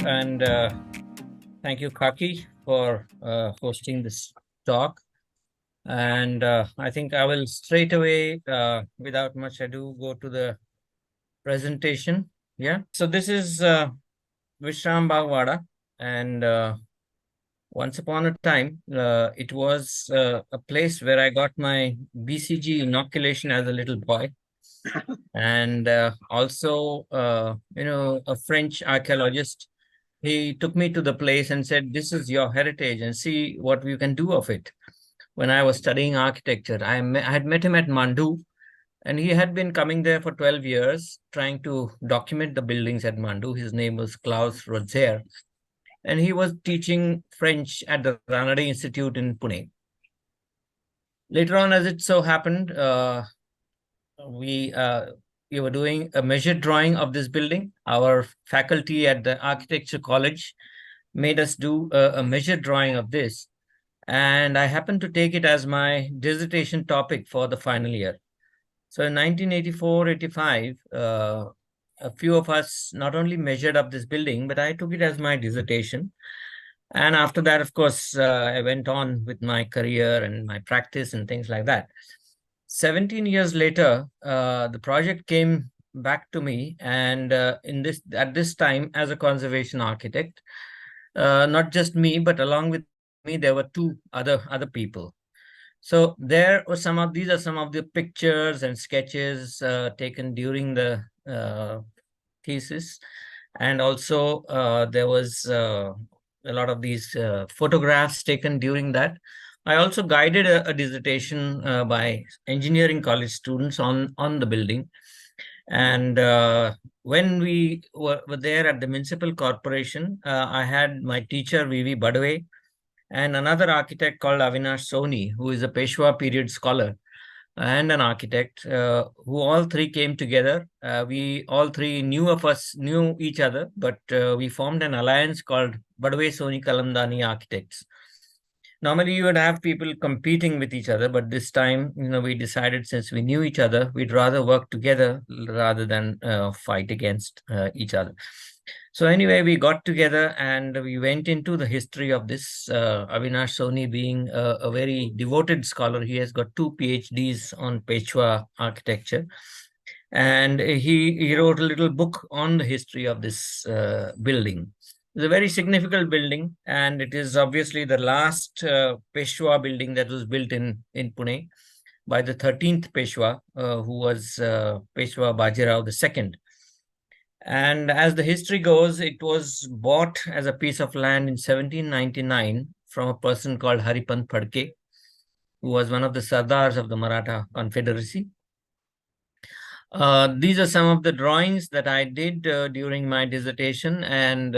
and thank you, Khaki, for hosting this talk. And I think I will straight away, without much ado, go to the presentation. Yeah. So this is Vishrambagwada, and once upon a time, it was a place where I got my BCG inoculation as a little boy. And also, a French archaeologist, he took me to the place and said, "This is your heritage and see what we can do of it." When I was studying architecture, I had met him at Mandu, and he had been coming there for 12 years trying to document the buildings at Mandu. His name was Klaus Rozier, and he was teaching French at the Ranade Institute in Pune. Later on, as it so happened, we were doing a measured drawing of this building. Our faculty at the Architecture College made us do a measured drawing of this. And I happened to take it as my dissertation topic for the final year. So in 1984-85, a few of us not only measured up this building, but I took it as my dissertation. And after that, of course, I went on with my career and my practice and things like that. 17 years later, the project came back to me, and at this time, as a conservation architect, not just me, but along with me, there were two other people. So these are some of the pictures and sketches taken during the thesis, and also there was a lot of these photographs taken during that. I also guided a dissertation by engineering college students on the building. And when we were there at the Municipal Corporation, I had my teacher, V.V. Badwe, and another architect called Avinash Soni, who is a Peshwa period scholar and an architect, who all three came together. We all three knew each other, but we formed an alliance called Badwe Soni Kalamdani Architects. Normally, you would have people competing with each other, but this time, we decided, since we knew each other, we'd rather work together rather than fight against each other. So anyway, we got together and we went into the history of this. Avinash Soni being a very devoted scholar, he has got 2 PhDs on Peshwa architecture. And he wrote a little book on the history of this building. It's a very significant building, and it is obviously the last Peshwa building that was built in Pune by the 13th Peshwa, who was Peshwa Bajirao II. And as the history goes, it was bought as a piece of land in 1799 from a person called Haripant Phadke, who was one of the Sardars of the Maratha Confederacy. These are some of the drawings that I did during my dissertation, and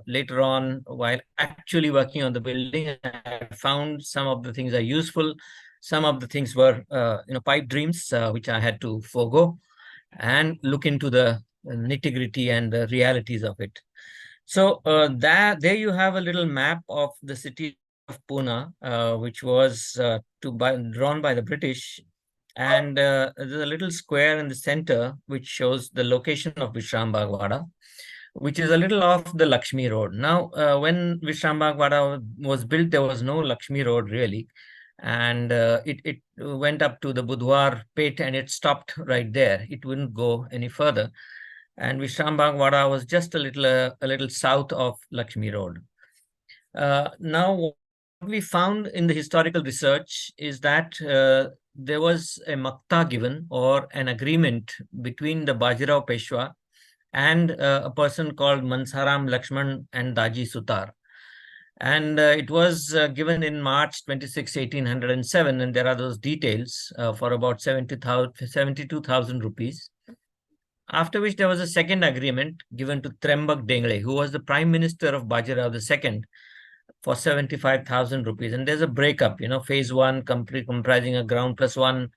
later on, while actually working on the building, I found some of the things are useful. Some of the things were, pipe dreams, which I had to forego and look into the nitty-gritty and the realities of it. So there you have a little map of the city of Poona, which was drawn by the British. And there's a little square in the center which shows the location of Vishrambagwada, which is a little off the Lakshmi Road. Now, when Vishrambagwada was built, there was no Lakshmi Road really. And it went up to the Budwar pit and it stopped right there. It wouldn't go any further. And Vishrambagwada was just a little south of Lakshmi Road. Now, what we found in the historical research is that there was a makta given, or an agreement, between the Bajirao Peshwa and a person called Mansaram Lakshman and Daji Sutar. And it was given in March 26, 1807, and there are those details for about 72,000 rupees. After which there was a second agreement given to Trembak Dengle, who was the Prime Minister of Bajirao II, for 75,000 rupees. And there's a breakup, phase 1 comprising a ground plus 1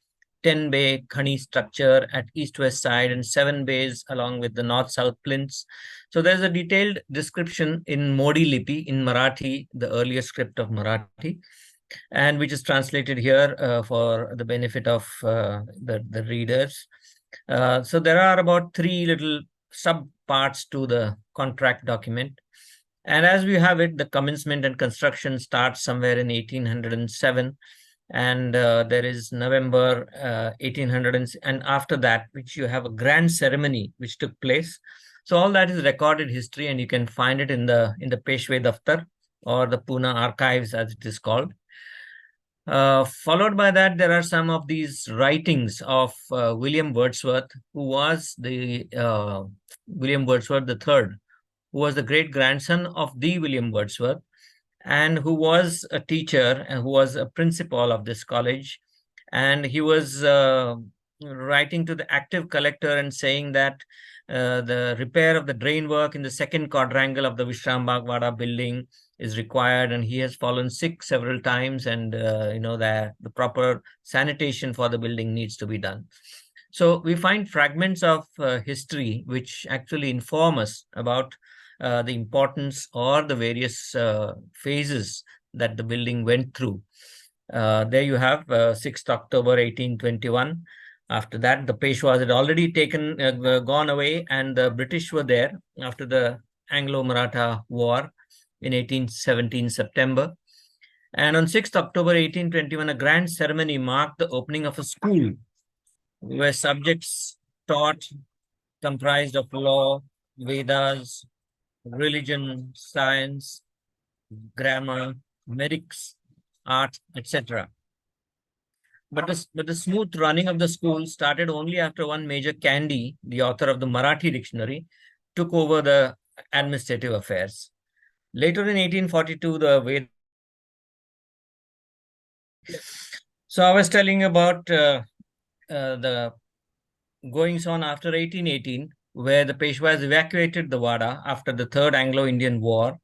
10-bay khani structure at east-west side and 7 bays along with the north-south plinths. So there's a detailed description in Modi Lipi in Marathi, the earlier script of Marathi, and which is translated here for the benefit of the readers. So there are about 3 little sub parts to the contract document. And as we have it, the commencement and construction starts somewhere in 1807, and there is November 1800, and after that, which you have a grand ceremony which took place. So all that is recorded history, and you can find it in the Peshwe Daftar, or the Poona archives, as it is called. Followed by that, there are some of these writings of William Wordsworth, who was the William Wordsworth the third, who was the great grandson of the William Wordsworth, and who was a teacher and who was a principal of this college. And he was writing to the active collector and saying that the repair of the drain work in the second quadrangle of the Vishrambagwada building is required, and he has fallen sick several times, and that the proper sanitation for the building needs to be done. So we find fragments of history which actually inform us about the importance or the various phases that the building went through. There you have 6th October 1821. After that, the Peshwas had already gone away, and the British were there after the Anglo-Maratha War in 1817 September. And on 6th October 1821, a grand ceremony marked the opening of a school where subjects taught comprised of law, Vedas, religion, science, grammar, medics, art, etc. But the smooth running of the school started only after one Major Candy, the author of the Marathi dictionary, took over the administrative affairs. Later in 1842, the So I was telling about the goings on after 1818, where the Peshwas evacuated the Wada after the Third Anglo-Indian War.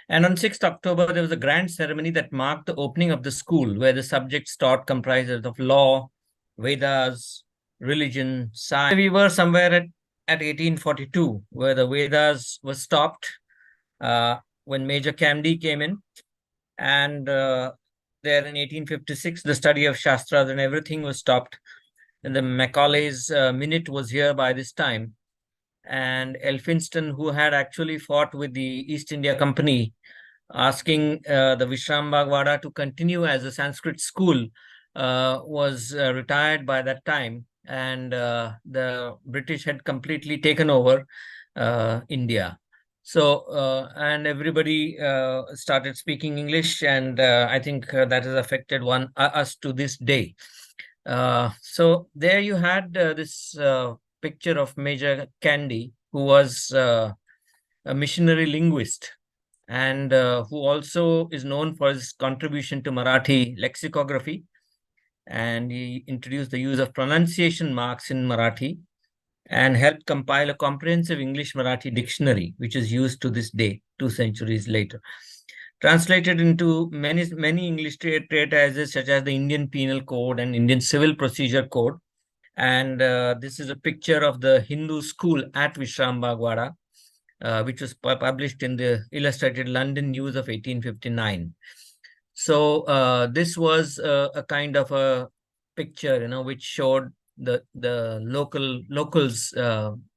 And on 6th October, there was a grand ceremony that marked the opening of the school, where the subjects taught comprised of law, Vedas, religion, science. We were somewhere at 1842, where the Vedas were stopped when Major Kamdi came in. And there in 1856, the study of Shastras and everything was stopped. And the Macaulay's minute was here by this time. And Elphinstone, who had actually fought with the East India Company, asking the Vishrambagwada to continue as a Sanskrit school, was retired by that time. And the British had completely taken over India. So, and everybody started speaking English, and I think that has affected us to this day. So there you had this picture of Major Candy, who was a missionary linguist, and who also is known for his contribution to Marathi lexicography. And he introduced the use of pronunciation marks in Marathi and helped compile a comprehensive English-Marathi dictionary, which is used to this day, 2 centuries later. Translated into many English treatises such as the Indian Penal Code and Indian Civil Procedure Code. And this is a picture of the Hindu school at Vishrambagwada, which was published in the Illustrated London News of 1859. So this was a kind of a picture, which showed the locals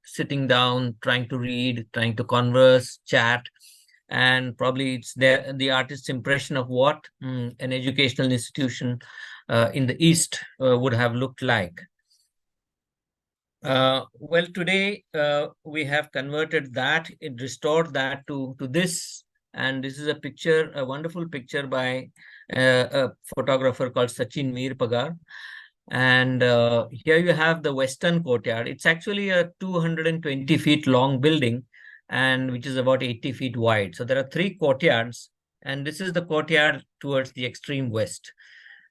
sitting down, trying to read, trying to converse, chat, and probably it's the artist's impression of what an educational institution in the East would have looked like. Well, today we have converted that, restored that to this, and this is a picture, a wonderful picture by a photographer called Sachin Meerpagar. And here you have the Western Courtyard. It's actually a 220 feet long building, and which is about 80 feet wide. So there are 3 courtyards, and this is the courtyard towards the extreme west.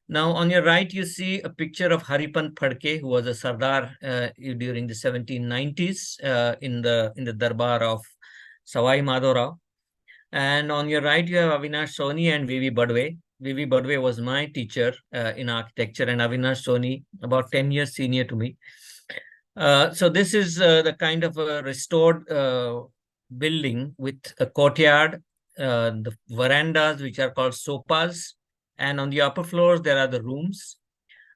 Now, on your right, you see a picture of Haripant Phadke, who was a Sardar during the 1790s in the Darbar of Savai Madhavrao. And on your right, you have Avinash Soni and V.V. Badwe. V.V. Badwe was my teacher in architecture, and Avinash Soni about 10 years senior to me. So this is the kind of a restored building with a courtyard, the verandas, which are called sopas, and on the upper floors, there are the rooms.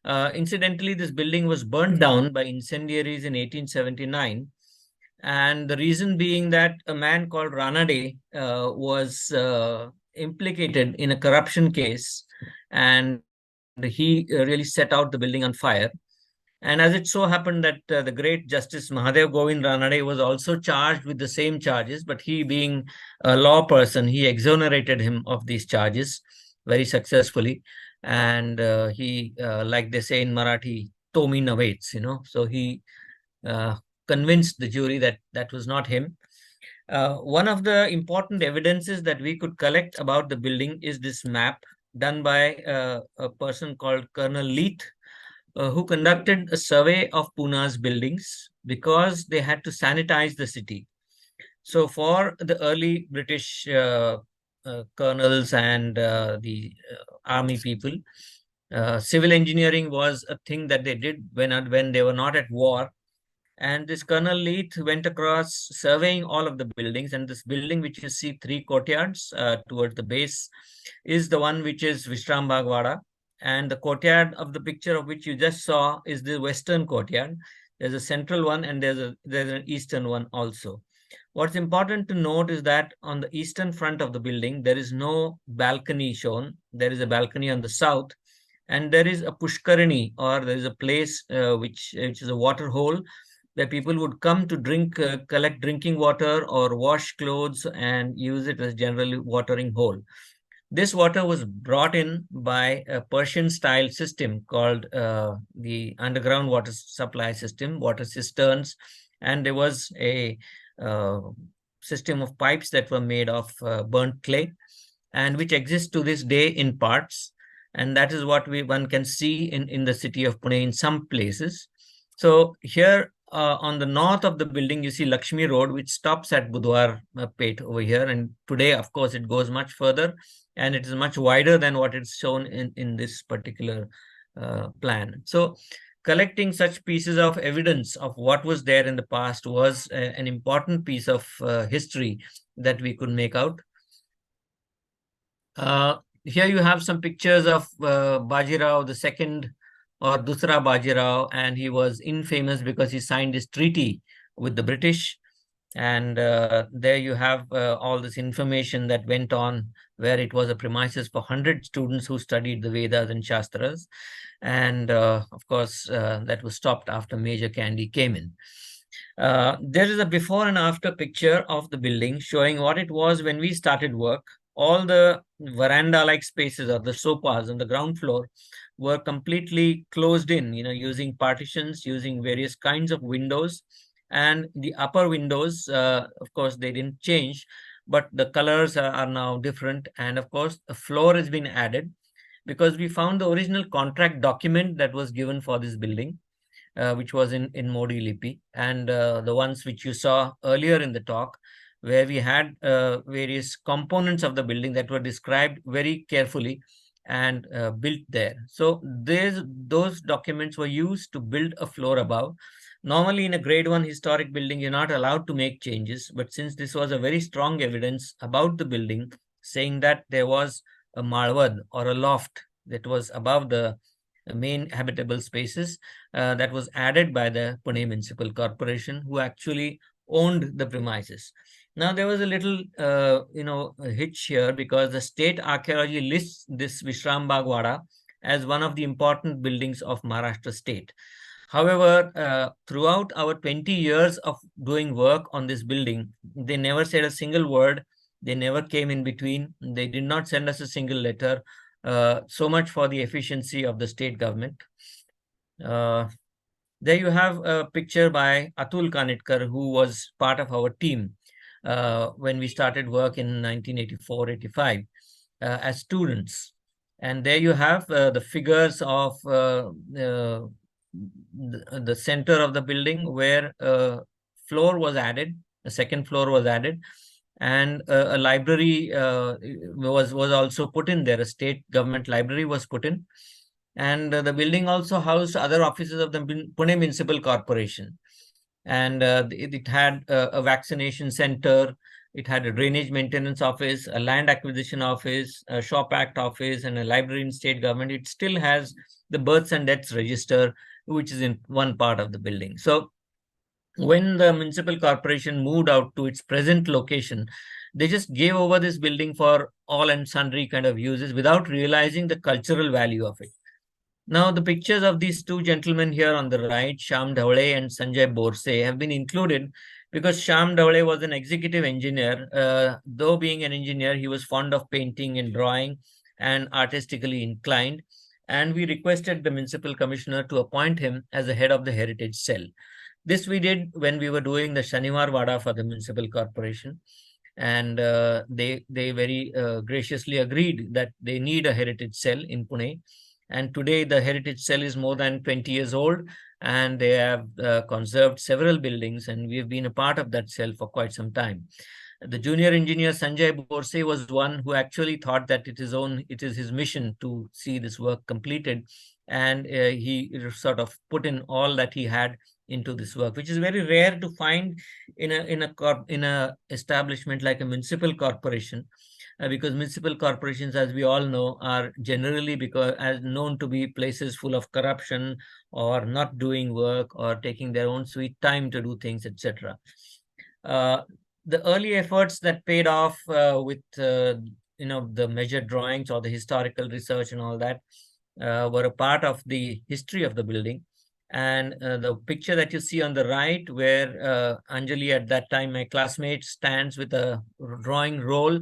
Incidentally, this building was burned down by incendiaries in 1879. And the reason being that a man called Ranade was implicated in a corruption case, and he really set out the building on fire. And as it so happened that the great Justice Mahadev Govind Ranade was also charged with the same charges, but he, being a law person, he exonerated him of these charges very successfully. And he, like they say in Marathi, Tomi Navets, so he uh, convinced the jury that that was not him. One of the important evidences that we could collect about the building is this map done by a person called Colonel Leith, who conducted a survey of Puna's buildings because they had to sanitize the city. So, for the early British colonels and the army people, civil engineering was a thing that they did when they were not at war. And this Colonel Leith went across surveying all of the buildings. And this building, which you see three courtyards towards the base, is the one which is Vishrambagwada. And the courtyard of the picture of which you just saw is the western courtyard. There's a central one and there's an eastern one also. What's important to note is that on the eastern front of the building, there is no balcony shown. There is a balcony on the south, and there is a pushkarini, or there is a place which is a water hole where people would come to drink, collect drinking water or wash clothes and use it as generally watering hole. This water was brought in by a Persian style system called the underground water supply system, water cisterns. And there was a uh, system of pipes that were made of burnt clay, and which exists to this day in parts. And that is what one can see in the city of Pune in some places. So here on the north of the building, you see Lakshmi Road, which stops at Budwar Pet over here. And today, of course, it goes much further, and it is much wider than what is shown in this particular plan. So collecting such pieces of evidence of what was there in the past was an important piece of history that we could make out. Here you have some pictures of Bajirao the second, or Dusra Bajirao, and he was infamous because he signed this treaty with the British. And there you have all this information that went on, where it was a premises for 100 students who studied the Vedas and Shastras. And of course, that was stopped after Major Candy came in. There is a before and after picture of the building showing what it was when we started work. All the veranda-like spaces, or the sofas on the ground floor, were completely closed in, using partitions, using various kinds of windows. And the upper windows, of course, they didn't change, but the colors are now different. And of course, a floor has been added because we found the original contract document that was given for this building, which was in Modi Lipi, and the ones which you saw earlier in the talk, where we had various components of the building that were described very carefully and built there. So those documents were used to build a floor above. Normally, in a grade 1 historic building, you're not allowed to make changes. But since this was a very strong evidence about the building, saying that there was a malvad, or a loft, that was above the main habitable spaces, that was added by the Pune Municipal Corporation, who actually owned the premises. Now, there was a little, hitch here, because the state archaeology lists this Vishrambagwada as one of the important buildings of Maharashtra state. However, throughout our 20 years of doing work on this building, they never said a single word. They never came in between. They did not send us a single letter. So much for the efficiency of the state government. There you have a picture by Atul Kanitkar, who was part of our team when we started work in 1984-85 as students. And there you have the figures of the center of the building, where a floor was added, a second floor was added, and a library was also put in there. A state government library was put in, and the building also housed other offices of the Pune Municipal Corporation. And it had a vaccination center, it had a drainage maintenance office, a land acquisition office, a shop act office, and a library in state government. It still has the births and deaths register, which is in one part of the building. So when the municipal corporation moved out to its present location, they just gave over this building for all and sundry kind of uses without realizing the cultural value of it. Now, the pictures of these two gentlemen here on the right, Shyam Dhawale and Sanjay Borse, have been included because Shyam Dhawale was an executive engineer. Though being an engineer, he was fond of painting and drawing and artistically inclined. And we requested the municipal commissioner to appoint him as the head of the heritage cell. This we did when we were doing the Shaniwar Wada for the municipal corporation. And they very graciously agreed that they need a heritage cell in Pune. And today the heritage cell is more than 20 years old, and they have conserved several buildings, and we have been a part of that cell for quite some time. The junior engineer Sanjay Borse was one who actually thought that it is his mission to see this work completed, and he sort of put in all that he had into this work, which is very rare to find in a establishment like a municipal corporation, because municipal corporations, as we all know, are generally because as known to be places full of corruption or not doing work or taking their own sweet time to do things, etc. Uh, the early efforts that paid off with the measured drawings or the historical research and all that were a part of the history of the building. And the picture that you see on the right, where Anjali, at that time my classmate, stands with a drawing roll,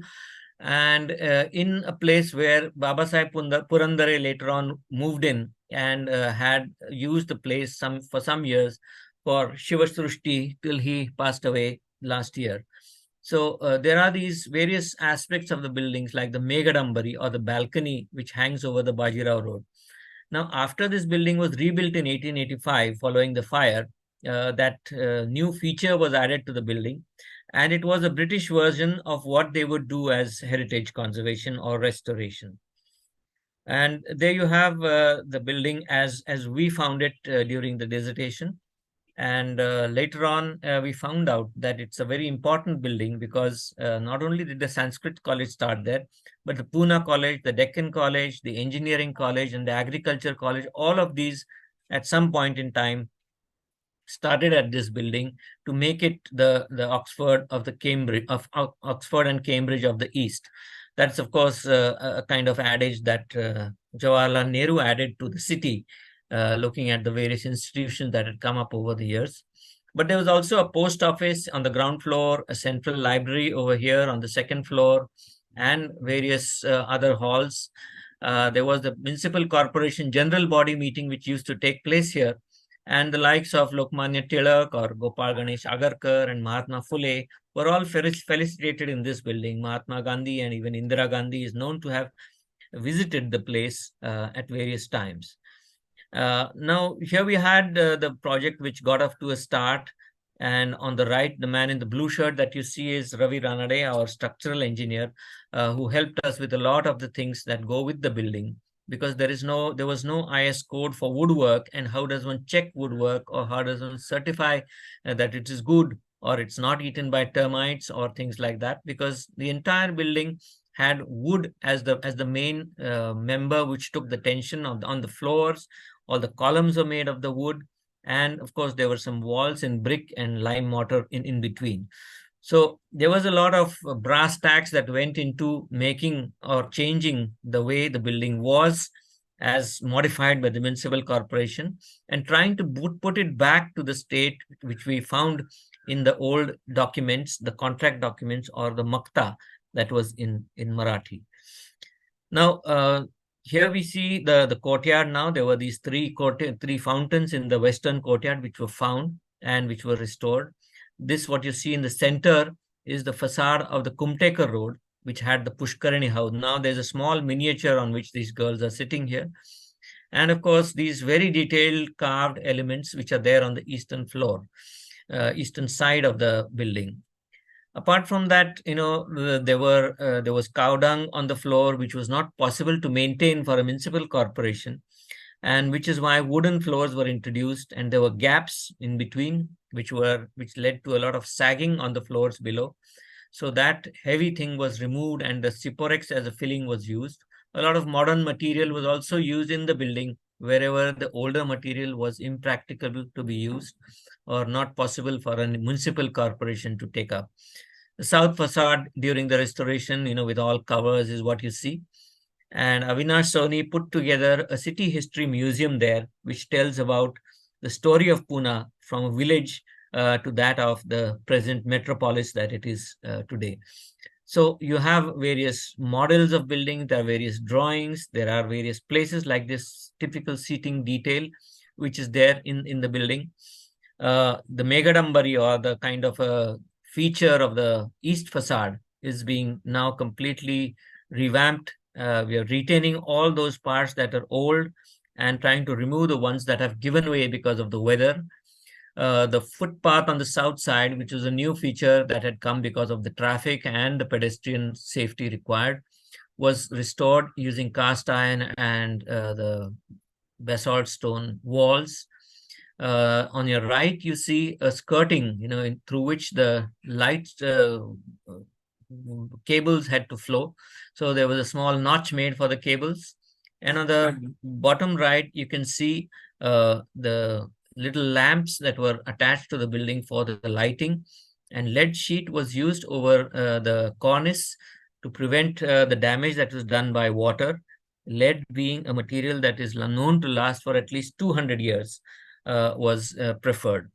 and in a place where Babasaheb Purandare later on moved in and had used the place for some years for Shivasrushti till he passed away last year. So there are these various aspects of the buildings, like the Megadambari, or the balcony, which hangs over the Bajirao Road. Now, after this building was rebuilt in 1885 following the fire, that new feature was added to the building, and it was a British version of what they would do as heritage conservation or restoration. And there you have the building as we found it during the dissertation. And later on, we found out that it's a very important building because not only did the Sanskrit College start there, but the Poona College, the Deccan College, the Engineering College, and the Agriculture College, all of these at some point in time started at this building to make it the Oxford of the Cambridge of Oxford and Cambridge of the East. That's of course a kind of adage that Jawaharlal Nehru added to the city, looking at the various institutions that had come up over the years. But there was also a post office on the ground floor, a central library over here on the second floor, and various other halls. There was the municipal corporation general body meeting, which used to take place here, and the likes of Lokmanya Tilak or Gopal Ganesh Agarkar and Mahatma Phule were all felicitated in this building. Mahatma Gandhi and even Indira Gandhi is known to have visited the place at various times. Now, here we had the project which got off to a start. And on the right, the man in the blue shirt that you see is Ravi Ranade, our structural engineer, who helped us with a lot of the things that go with the building, because there was no IS code for woodwork, and how does one check woodwork, or how does one certify that it is good or it's not eaten by termites or things like that, because the entire building had wood as the main member which took the tension on the floors. All the columns were made of the wood, and of course there were some walls in brick and lime mortar in between. So there was a lot of brass tacks that went into making or changing the way the building was as modified by the municipal corporation, and trying to put it back to the state which we found in the old documents, the contract documents, or the makta that was in Marathi. Now, here we see the courtyard now. There were these three fountains in the western courtyard which were found and which were restored. This, what you see in the center, is the facade of the Kumtekar Road, which had the Pushkarani house. Now there's a small miniature on which these girls are sitting here. And of course, these very detailed carved elements which are there on the eastern floor, eastern side of the building. Apart from that, there was cow dung on the floor, which was not possible to maintain for a municipal corporation, and which is why wooden floors were introduced, and there were gaps in between, which led to a lot of sagging on the floors below. So that heavy thing was removed, and the Ciporex as a filling was used. A lot of modern material was also used in the building wherever the older material was impracticable to be used. or not possible for a municipal corporation to take up. The south facade during the restoration, with all covers is what you see. And Avinash Soni put together a city history museum there, which tells about the story of Pune from a village to that of the present metropolis that it is today. So you have various models of buildings, there are various drawings, there are various places like this typical seating detail, which is there in the building. The Megadambari, or the kind of a feature of the east facade, is being now completely revamped. We are retaining all those parts that are old and trying to remove the ones that have given way because of the weather. The footpath on the south side, which was a new feature that had come because of the traffic and the pedestrian safety required, was restored using cast iron and the basalt stone walls. On your right, you see a skirting, through which the light cables had to flow. So there was a small notch made for the cables. And on the bottom right, you can see the little lamps that were attached to the building for the lighting. And lead sheet was used over the cornice to prevent the damage that was done by water. Lead being a material that is known to last for at least 200 years was preferred.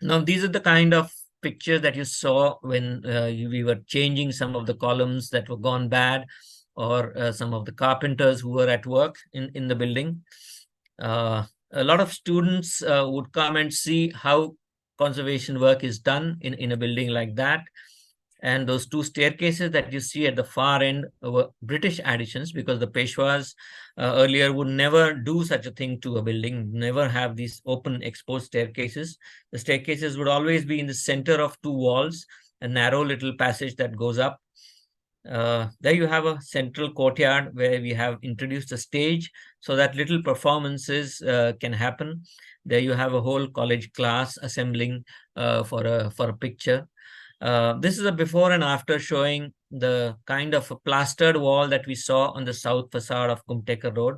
Now, these are the kind of pictures that you saw when we were changing some of the columns that were gone bad, or some of the carpenters who were at work in the building. A lot of students would come and see how conservation work is done in a building like that. And those two staircases that you see at the far end were British additions, because the Peshwas earlier would never do such a thing to a building, never have these open exposed staircases. The staircases would always be in the center of two walls, a narrow little passage that goes up. There you have a central courtyard where we have introduced a stage so that little performances can happen. There you have a whole college class assembling for a picture. This is a before and after showing the kind of a plastered wall that we saw on the south facade of Kumtekar Road,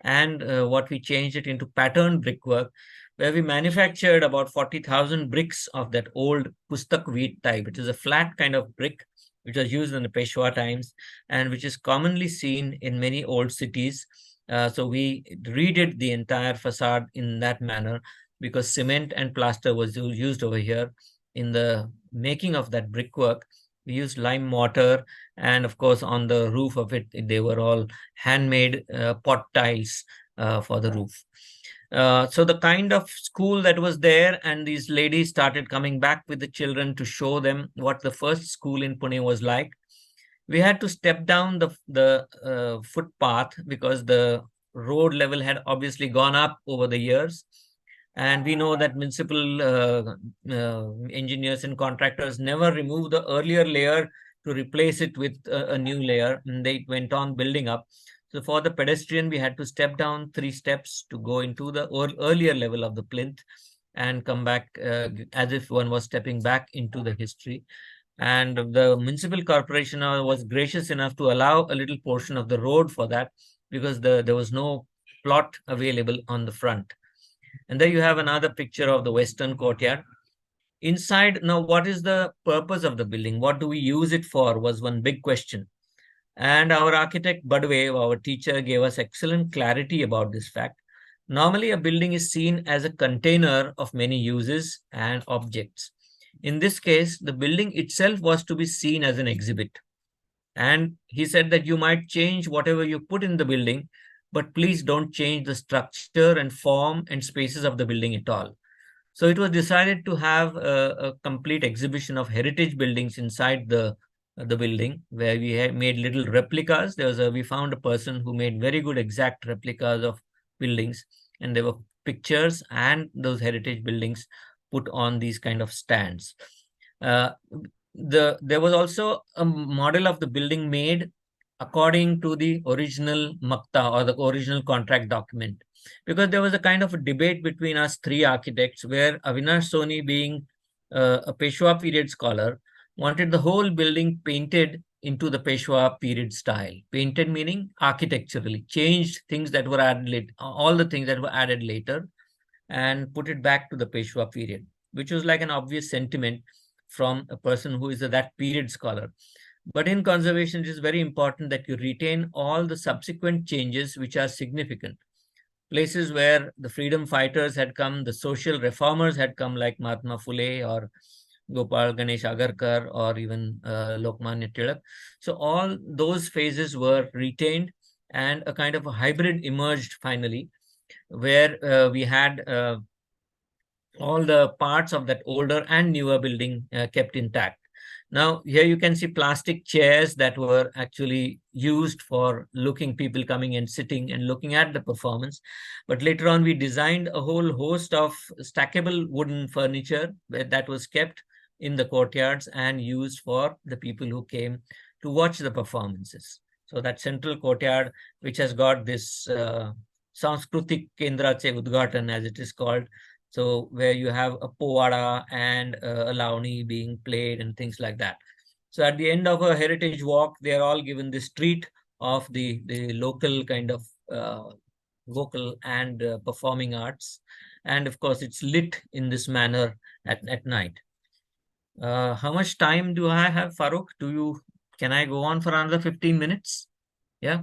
and what we changed it into patterned brickwork, where we manufactured about 40,000 bricks of that old Pustak wheat type. It is a flat kind of brick which was used in the Peshwa times and which is commonly seen in many old cities. So we redid the entire facade in that manner, because cement and plaster was used over here. In the making of that brickwork, we used lime mortar, and of course on the roof of it, they were all handmade pot tiles for the roof. So the kind of school that was there, and these ladies started coming back with the children to show them what the first school in Pune was like. We had to step down the footpath because the road level had obviously gone up over the years. And we know that municipal engineers and contractors never remove the earlier layer to replace it with a new layer, and they went on building up. So for the pedestrian, we had to step down 3 steps to go into the earlier level of the plinth and come back as if one was stepping back into the history. And the municipal corporation was gracious enough to allow a little portion of the road for that, because there was no plot available on the front. And there you have another picture of the western courtyard. Inside, now, what is the purpose of the building? What do we use it for was one big question. And our architect, Badwe, our teacher, gave us excellent clarity about this fact. Normally, a building is seen as a container of many uses and objects. In this case, the building itself was to be seen as an exhibit. And he said that you might change whatever you put in the building, but please don't change the structure and form and spaces of the building at all. So it was decided to have a complete exhibition of heritage buildings inside the building, where we had made little replicas. We found a person who made very good exact replicas of buildings, and there were pictures and those heritage buildings put on these kind of stands. There was also a model of the building made according to the original makta, or the original contract document, because there was a kind of a debate between us 3 architects, where Avinash Soni, being a Peshwa period scholar, wanted the whole building painted into the Peshwa period style. Painted meaning architecturally, changed things that were added later, all the things that were added later. and put it back to the Peshwa period, which was like an obvious sentiment from a person who is that period scholar. But in conservation, it is very important that you retain all the subsequent changes which are significant. Places where the freedom fighters had come, the social reformers had come, like Mahatma Phule or Gopal Ganesh Agarkar or even Lokmanya Tilak. So all those phases were retained, and a kind of a hybrid emerged finally, where we had all the parts of that older and newer building kept intact. Now, here you can see plastic chairs that were actually used for looking people coming and sitting and looking at the performance. But later on, we designed a whole host of stackable wooden furniture that was kept in the courtyards and used for the people who came to watch the performances. So that central courtyard, which has got this Sanskritik Kendrache Udghatan, as it is called, so where you have a povada and a launi being played and things like that. So at the end of a heritage walk, they are all given this treat of the local kind of vocal and performing arts. And of course, it's lit in this manner at night. How much time do I have, Farooq? Can I go on for another 15 minutes? Yeah.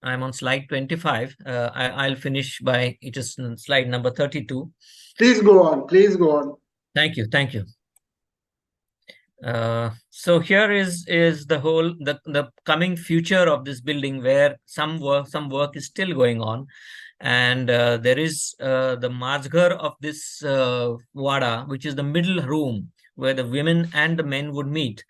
I'm on slide 25. I'll finish by, it is slide number 32. Please go on. Please go on. Thank you. Thank you. So here is the coming future of this building, where some work is still going on, and there is the Majghar of this Wada, which is the middle room where the women and the men would meet.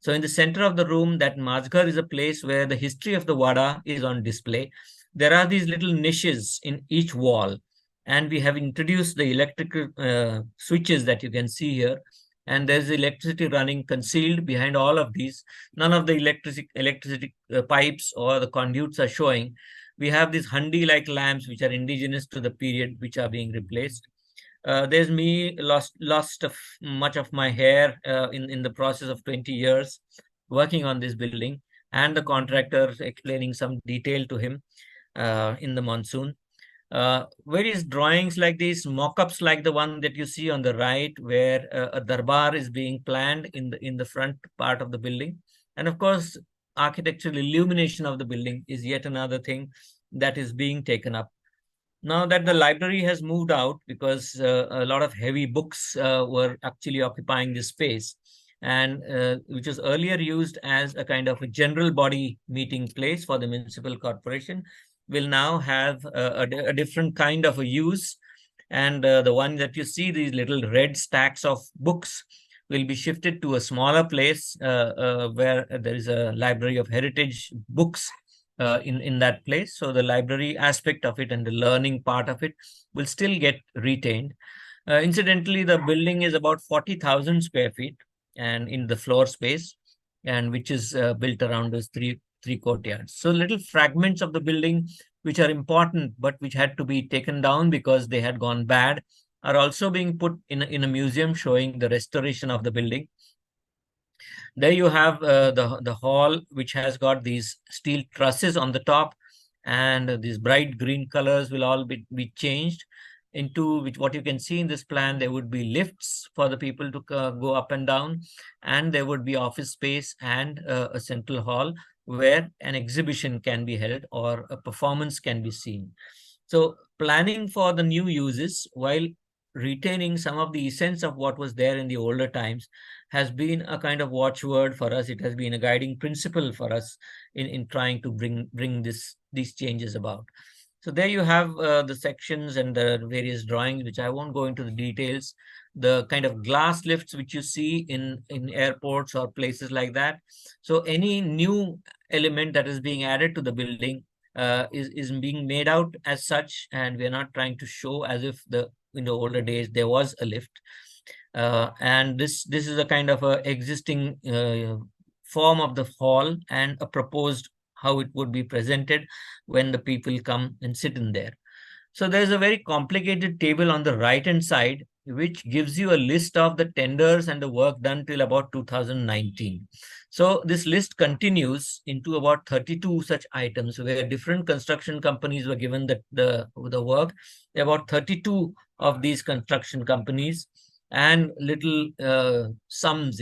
So in the center of the room, that Majghar is a place where the history of the Wada is on display. There are these little niches in each wall, and we have introduced the electrical switches that you can see here. And there's electricity running concealed behind all of these. None of the electricity pipes or the conduits are showing. We have these handi-like lamps, which are indigenous to the period, which are being replaced. There's me lost of much of my hair in the process of 20 years working on this building, and the contractor explaining some detail to him in the monsoon. Various drawings like these, mock-ups like the one that you see on the right, where a darbar is being planned in the front part of the building. And of course, architectural illumination of the building is yet another thing that is being taken up. Now that the library has moved out, because a lot of heavy books were actually occupying this space, and which was earlier used as a kind of a general body meeting place for the municipal corporation, will now have a different kind of a use. And the one that you see, these little red stacks of books, will be shifted to a smaller place where there is a library of heritage books in that place. So the library aspect of it and the learning part of it will still get retained. Incidentally, the building is about 40,000 square feet and in the floor space, and which is built around those three courtyards. So little fragments of the building which are important but which had to be taken down because they had gone bad are also being put in a museum showing the restoration of the building. There you have the hall, which has got these steel trusses on the top, and these bright green colors will all be changed into which, what you can see in this plan, there would be lifts for the people to go up and down, and there would be office space and a central hall where an exhibition can be held or a performance can be seen. So planning for the new uses while retaining some of the essence of what was there in the older times has been a kind of watchword for us. It has been a guiding principle for us in trying to bring these changes about. So there you have the sections and the various drawings, which I won't go into the details. The kind of glass lifts which you see in airports or places like that. So any new element that is being added to the building is being made out as such, and we're not trying to show as if in the older days there was a lift. And this is a kind of a existing form of the hall and a proposed how it would be presented when the people come and sit in there. So there's a very complicated table on the right-hand side, which gives you a list of the tenders and the work done till about 2019. So this list continues into about 32 such items where different construction companies were given the work. There are about 32 of these construction companies and little sums,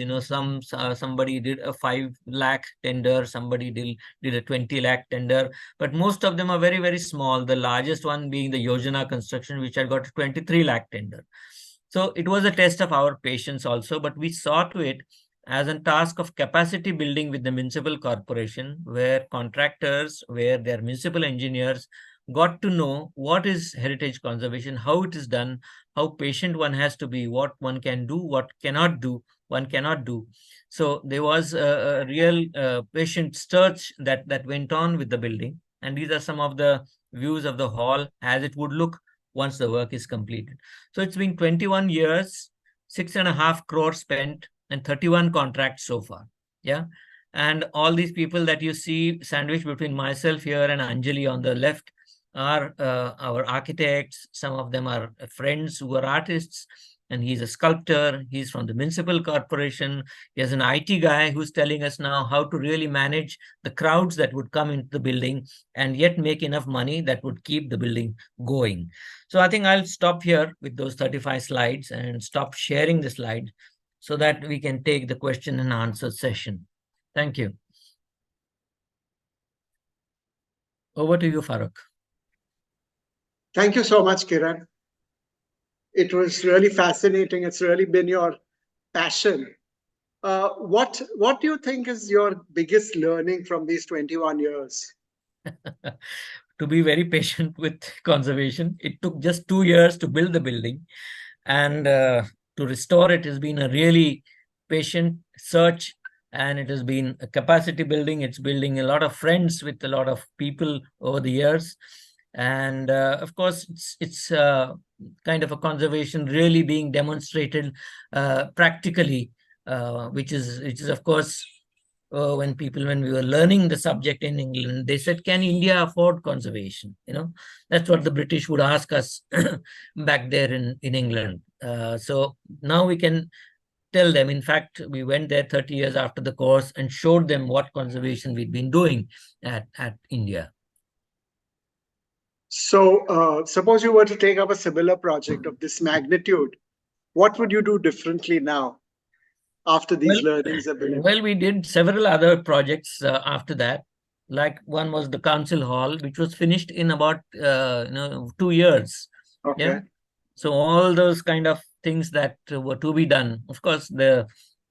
somebody did a 5 lakh tender, somebody did a 20 lakh tender, but most of them are very, very small. The largest one being the Yojana construction, which had got a 23 lakh tender. So it was a test of our patience also, but we saw to it as a task of capacity building with the municipal corporation, where contractors, where their municipal engineers got to know what is heritage conservation, how it is done, how patient one has to be, what one can do, what one cannot do. So there was a real patient search that went on with the building. And these are some of the views of the hall as it would look once the work is completed. So it's been 21 years, 6.5 crores spent, and 31 contracts so far. Yeah. And all these people that you see sandwiched between myself here and Anjali on the left are our architects. Some of them are friends who are artists, and he's a sculptor. He's from the municipal corporation. He has an IT guy who's telling us now how to really manage the crowds that would come into the building and yet make enough money that would keep the building going. So I think I'll stop here with those 35 slides and stop sharing the slide so that we can take the question and answer session. Thank you. Over to you, Farooq. Thank you so much, Kiran. It was really fascinating. It's really been your passion. What do you think is your biggest learning from these 21 years? To be very patient with conservation. It took just 2 years to build the building, and to restore it has been a really patient search, and it has been a capacity building. It's building a lot of friends with a lot of people over the years. And of course, it's kind of a conservation really being demonstrated practically, which is of course when we were learning the subject in England, they said, can India afford conservation? That's what the British would ask us back there in England. So now we can tell them. In fact, we went there 30 years after the course and showed them what conservation we'd been doing at India. So suppose you were to take up a similar project of this magnitude, what would you do differently now after these learnings have been? Well, we did several other projects after that. Like one was the council hall, which was finished in about 2 years. Okay. Yeah. So all those kind of things that were to be done. Of course, the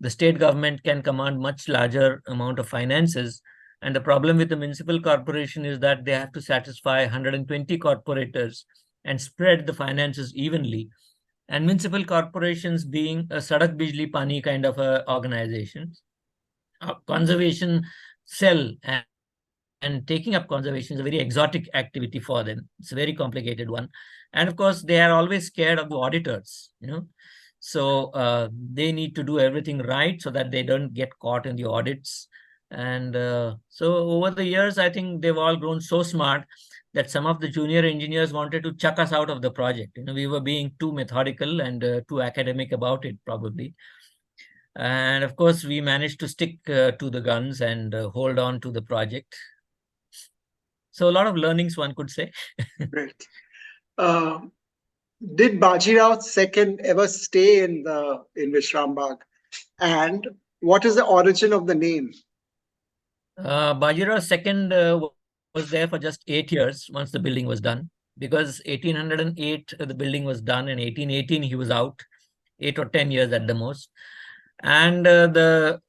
state government can command much larger amount of finances. And the problem with the municipal corporation is that they have to satisfy 120 corporators and spread the finances evenly. And municipal corporations being a Sadak Bijli Pani kind of a organization, conservation cell and taking up conservation is a very exotic activity for them. It's a very complicated one. And of course, they are always scared of the auditors, So they need to do everything right so that they don't get caught in the audits. And so over the years, I think they've all grown so smart that some of the junior engineers wanted to chuck us out of the project. We were being too methodical and too academic about it, probably. And of course, we managed to stick to the guns and hold on to the project. So a lot of learnings, one could say. Great. Did Bajirao II ever stay in Vishrambagwada? And what is the origin of the name? Bajirao II was there for just 8 years once the building was done, because 1808 the building was done and 1818 he was out, 8 or 10 years at the most. And there's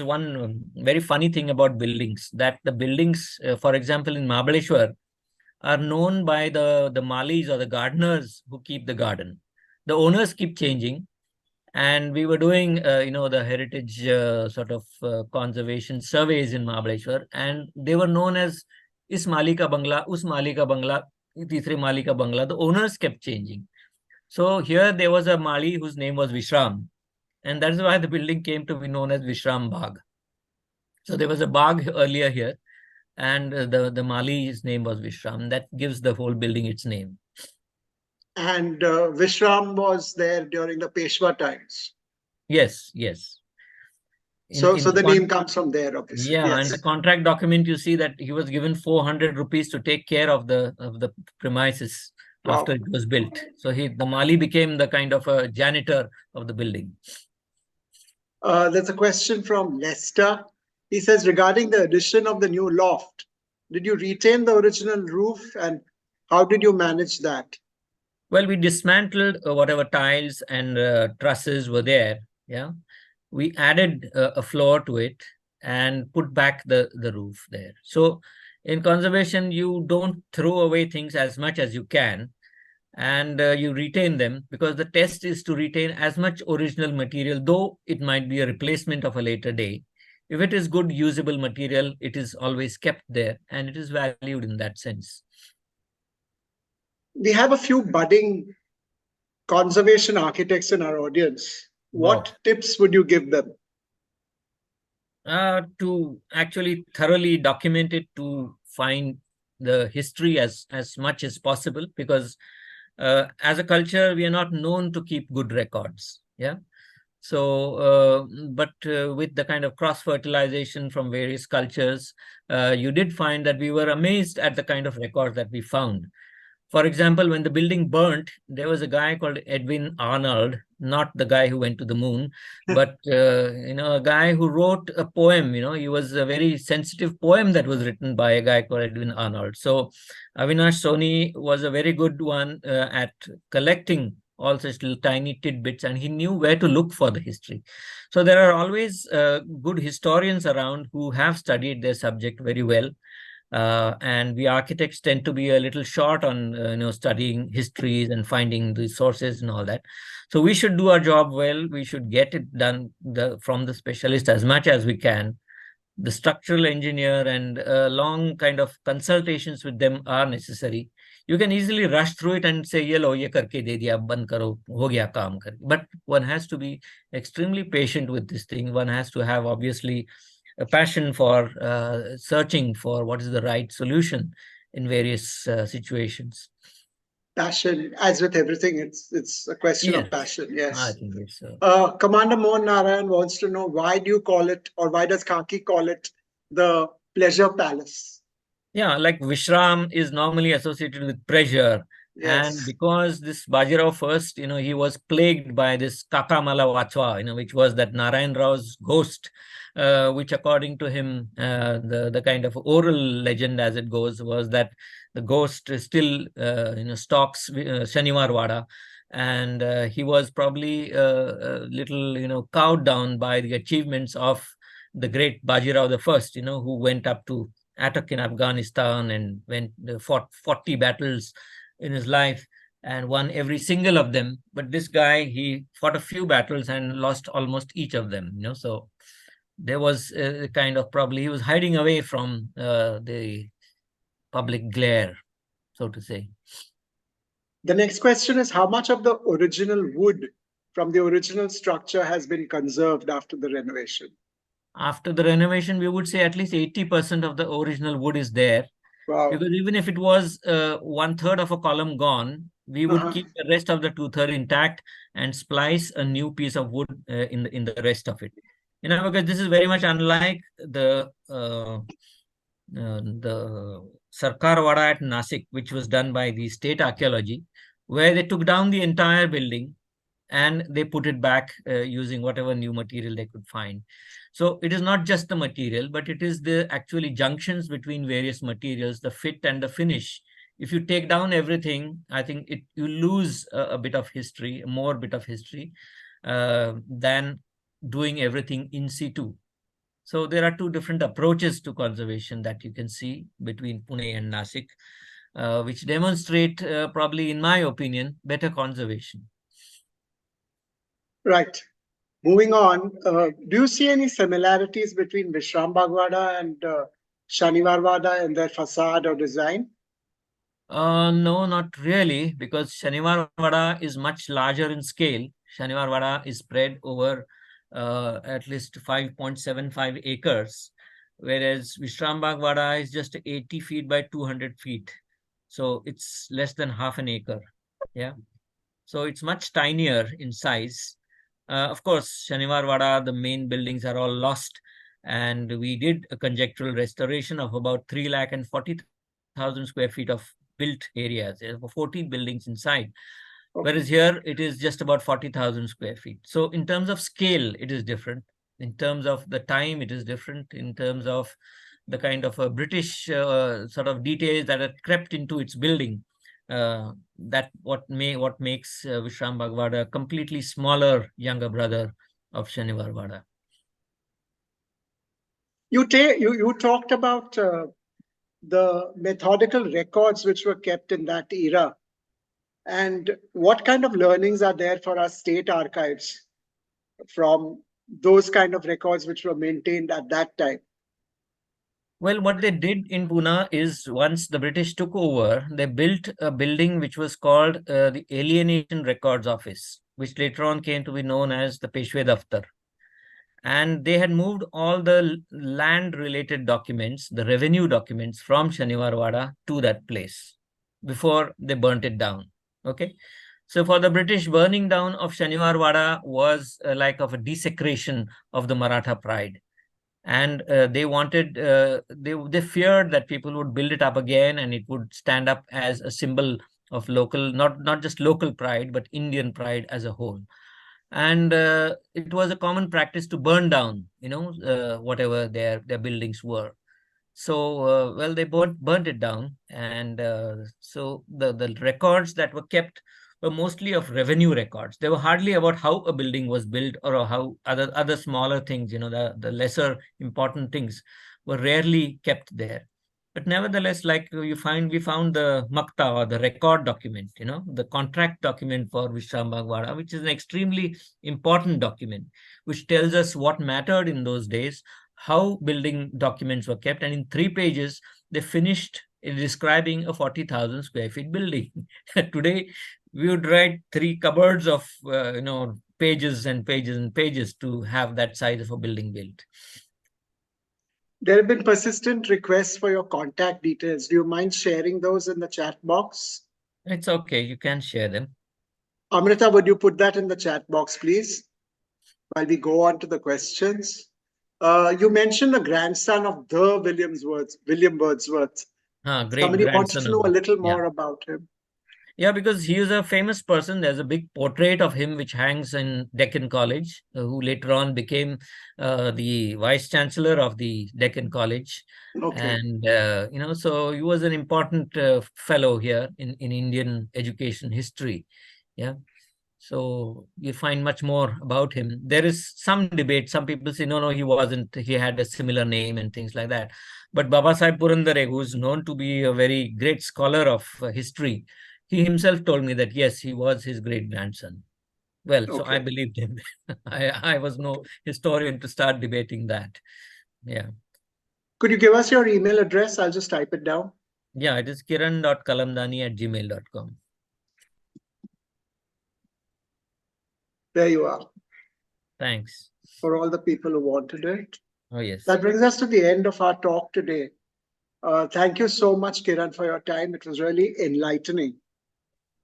one very funny thing about buildings, that the buildings, for example, in Mahabaleshwar, are known by the malis or the gardeners who keep the garden. The owners keep changing. And we were doing, the heritage sort of conservation surveys in Mahabaleshwar, and they were known as Is Malika Bangla, Us Malika Bangla, Tisre Malika Bangla. The owners kept changing. So here there was a Mali whose name was Vishram, and that is why the building came to be known as Vishrambagwada. So there was a Bagh earlier here, and the Mali's name was Vishram. That gives the whole building its name. And Vishram was there during the Peshwa times. Yes, yes. So In the name comes from there, obviously. Yeah, and the Yes. contract document, you see that he was given 400 rupees to take care of the premises after Wow. it was built. So the Mali became the kind of a janitor of the building. There's a question from Lester. He says, regarding the addition of the new loft, did you retain the original roof and how did you manage that? Well, we dismantled whatever tiles and trusses were there. Yeah, we added a floor to it and put back the roof there. So in conservation, you don't throw away things as much as you can, and you retain them, because the test is to retain as much original material, though it might be a replacement of a later day. If it is good usable material, it is always kept there and it is valued in that sense. We have a few budding conservation architects in our audience. Wow. What tips would you give them? To actually thoroughly document it, to find the history as much as possible, because as a culture, we are not known to keep good records. Yeah. So, but with the kind of cross-fertilization from various cultures, you did find that we were amazed at the kind of records that we found. For example, when the building burnt, there was a guy called Edwin Arnold, not the guy who went to the moon, but a guy who wrote a poem. He was a very sensitive poem that was written by a guy called Edwin Arnold. So Avinash Soni was a very good one at collecting all such little tiny tidbits, and he knew where to look for the history. So there are always good historians around who have studied their subject very well, and we architects tend to be a little short on studying histories and finding the sources and all that. So we should do our job well. We should get it done from the specialist as much as we can. The structural engineer and long kind of consultations with them are necessary. You can easily rush through it and say, "Ye lo, ye karke de diya, band karo, ho gaya kaam kar." But one has to be extremely patient with this thing. One has to have, obviously, a passion for searching for what is the right solution in various situations. Passion, as with everything, it's a question of Yes, passion. I Yes. think it's Commander Mohan Narayan wants to know, why do you call it, or why does Khaki call it the pleasure palace? yeah, like Vishram is normally associated with pressure. And Yes. because this Bajirao first, he was plagued by this Kakamala Vachwa, which was that Narayan Rao's ghost, which according to him, the kind of oral legend as it goes, was that the ghost still, stalks Shaniwar and he was probably a little, cowed down by the achievements of the great Bajirao the First, who went up to attack in Afghanistan and fought 40 battles in his life and won every single of them. But this guy, he fought a few battles and lost almost each of them. So there was a kind of, probably he was hiding away from the public glare, so to say. The next question is, how much of the original wood from the original structure has been conserved after the renovation? After the renovation, we would say at least 80% of the original wood is there. Wow. Because even if it was 1/3 of a column gone, we would Uh-huh. keep the rest of the 2/3 intact and splice a new piece of wood in the rest of it. Because this is very much unlike the Sarkar Wada at Nasik, which was done by the state archaeology, where they took down the entire building and they put it back using whatever new material they could find. So it is not just the material, but it is the actually junctions between various materials, the fit and the finish. If you take down everything, I think you lose a bit of history, a more bit of history, than doing everything in situ. So there are two different approaches to conservation that you can see between Pune and Nasik, which demonstrate, probably in my opinion, better conservation. Right. Moving on, do you see any similarities between Vishrambagwada and Shaniwarwada in their facade or design? No, not really, because Shaniwar Vada is much larger in scale. Shaniwar Vada is spread over at least 5.75 acres. whereas Vishrambagwada is just 80 feet by 200 feet. So it's less than half an acre. Yeah. So it's much tinier in size. Of course, Shaniwarwada, the main buildings are all lost. And we did a conjectural restoration of about 3,40,000 square feet of built areas. There were 14 buildings inside. Whereas here it is just about 40,000 square feet. So in terms of scale, it is different. In terms of the time, it is different. In terms of the kind of a British sort of details that are crept into its building, that what makes Vishrambagwada a completely smaller younger brother of Shaniwarwada. You talked about the methodical records which were kept in that era. And what kind of learnings are there for our state archives from those kind of records which were maintained at that time? Well, what they did in Pune is once the British took over, they built a building which was called the Alienation Records Office, which later on came to be known as the Peshwe Daftar. And they had moved all the land-related documents, the revenue documents from Shaniwarwada to that place before they burnt it down. Okay. So for the British, burning down of Shaniwarwada was like of a desecration of the Maratha pride. And they wanted, they feared that people would build it up again and it would stand up as a symbol of local, not just local pride, but Indian pride as a whole. And it was a common practice to burn down, whatever their buildings were. So, well, they burnt it down. And so the records that were kept were mostly of revenue records. They were hardly about how a building was built or how other smaller things, the lesser important things were rarely kept there. But nevertheless, like we found the Makta, or the record document, the contract document for Vishrambagwada, which is an extremely important document, which tells us what mattered in those days, how building documents were kept. And in 3 pages, they finished in describing a 40,000 square feet building. Today, we would write 3 cupboards of, pages and pages and pages to have that size of a building built. There have been persistent requests for your contact details. Do you mind sharing those in the chat box? It's okay. You can share them. Amrita, would you put that in the chat box, please, while we go on to the questions? You mentioned a grandson of the William Wordsworth. Great Somebody wants grandson to of know a the, little yeah. more about him. Yeah, because he is a famous person. There's a big portrait of him which hangs in Deccan College, who later on became the vice chancellor of the Deccan College. Okay. And, so he was an important fellow here in Indian education history. Yeah. So you find much more about him. There is some debate. Some people say, no, he wasn't. He had a similar name and things like that. But Babasaheb Purandare, who is known to be a very great scholar of history, he himself told me that, yes, he was his great grandson. Well, so I believed him. I was no historian to start debating that. Yeah. Could you give us your email address? I'll just type it down. Yeah, it is kiran.kalamdani@gmail.com. There you are. Thanks. For all the people who wanted it. Oh, yes. That brings us to the end of our talk today. Thank you so much, Kiran, for your time. It was really enlightening,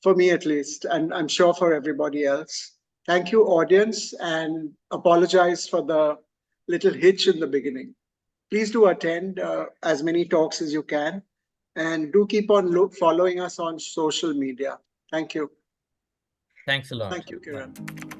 for me at least, and I'm sure for everybody else. Thank you, audience, and apologize for the little hitch in the beginning. Please do attend as many talks as you can, and do keep on following us on social media. Thank you. Thanks a lot. Thank you, Kiran. Bye.